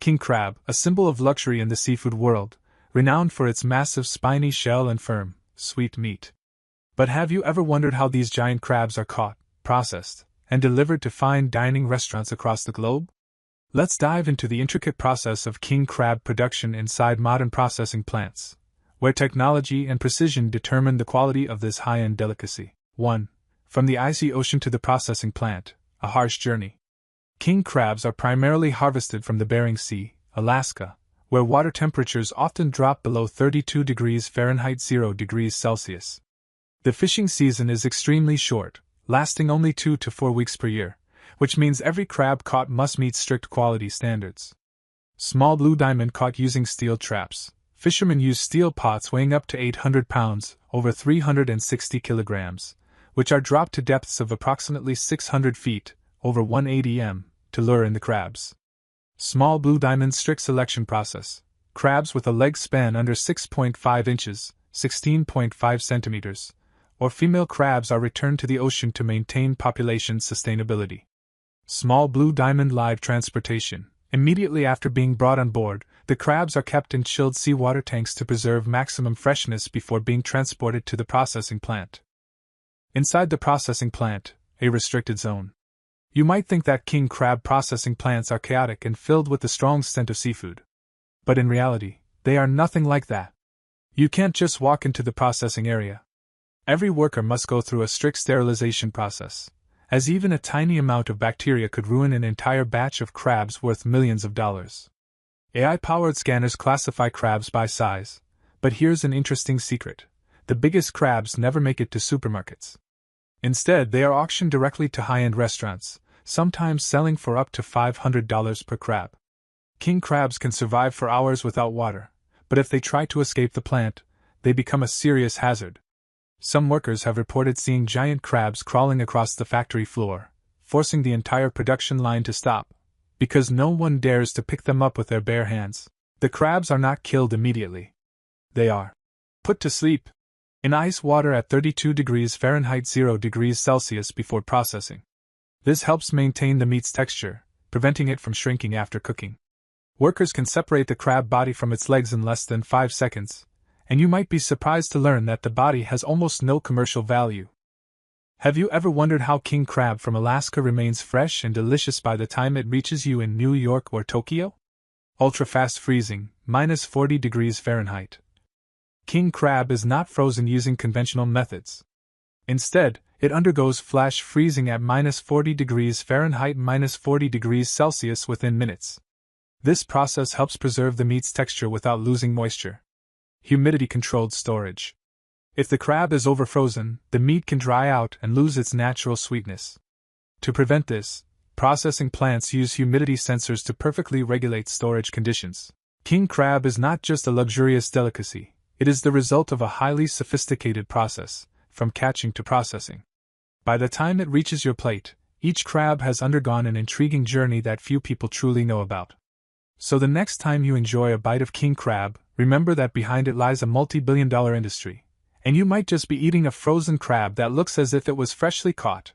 King crab, a symbol of luxury in the seafood world, renowned for its massive spiny shell and firm, sweet meat. But have you ever wondered how these giant crabs are caught, processed, and delivered to fine dining restaurants across the globe? Let's dive into the intricate process of king crab production inside modern processing plants, where technology and precision determine the quality of this high-end delicacy. 1. From the icy ocean to the processing plant, a harsh journey. King crabs are primarily harvested from the Bering Sea, Alaska, where water temperatures often drop below 32 degrees Fahrenheit 0 degrees Celsius. The fishing season is extremely short, lasting only 2 to 4 weeks per year, which means every crab caught must meet strict quality standards. Small blue diamond caught using steel traps. Fishermen use steel pots weighing up to 800 pounds, over 360 kilograms, which are dropped to depths of approximately 600 feet, over 180 m, to lure in the crabs. Small blue diamond strict selection process. Crabs with a leg span under 6.5 inches, 16.5 centimeters, or female crabs are returned to the ocean to maintain population sustainability. Small blue diamond live transportation. Immediately after being brought on board, the crabs are kept in chilled seawater tanks to preserve maximum freshness before being transported to the processing plant. Inside the processing plant, a restricted zone. You might think that king crab processing plants are chaotic and filled with the strong scent of seafood. But in reality, they are nothing like that. You can't just walk into the processing area. Every worker must go through a strict sterilization process, as even a tiny amount of bacteria could ruin an entire batch of crabs worth millions of dollars. AI-powered scanners classify crabs by size, but here's an interesting secret. The biggest crabs never make it to supermarkets. Instead, they are auctioned directly to high-end restaurants, sometimes selling for up to $500 per crab. King crabs can survive for hours without water, but if they try to escape the plant, they become a serious hazard. Some workers have reported seeing giant crabs crawling across the factory floor, forcing the entire production line to stop, because no one dares to pick them up with their bare hands. The crabs are not killed immediately. They are put to sleep in ice water at 32 degrees Fahrenheit 0 degrees Celsius before processing. This helps maintain the meat's texture, preventing it from shrinking after cooking. Workers can separate the crab body from its legs in less than 5 seconds, and you might be surprised to learn that the body has almost no commercial value. Have you ever wondered how king crab from Alaska remains fresh and delicious by the time it reaches you in New York or Tokyo? Ultra-fast freezing, minus 40 degrees Fahrenheit. King crab is not frozen using conventional methods. Instead, it undergoes flash freezing at minus 40 degrees Fahrenheit minus 40 degrees Celsius within minutes. This process helps preserve the meat's texture without losing moisture. Humidity-controlled storage. If the crab is overfrozen, the meat can dry out and lose its natural sweetness. To prevent this, processing plants use humidity sensors to perfectly regulate storage conditions. King crab is not just a luxurious delicacy, it is the result of a highly sophisticated process, from catching to processing. By the time it reaches your plate, each crab has undergone an intriguing journey that few people truly know about. So the next time you enjoy a bite of king crab, remember that behind it lies a multi-billion-dollar industry, and you might just be eating a frozen crab that looks as if it was freshly caught.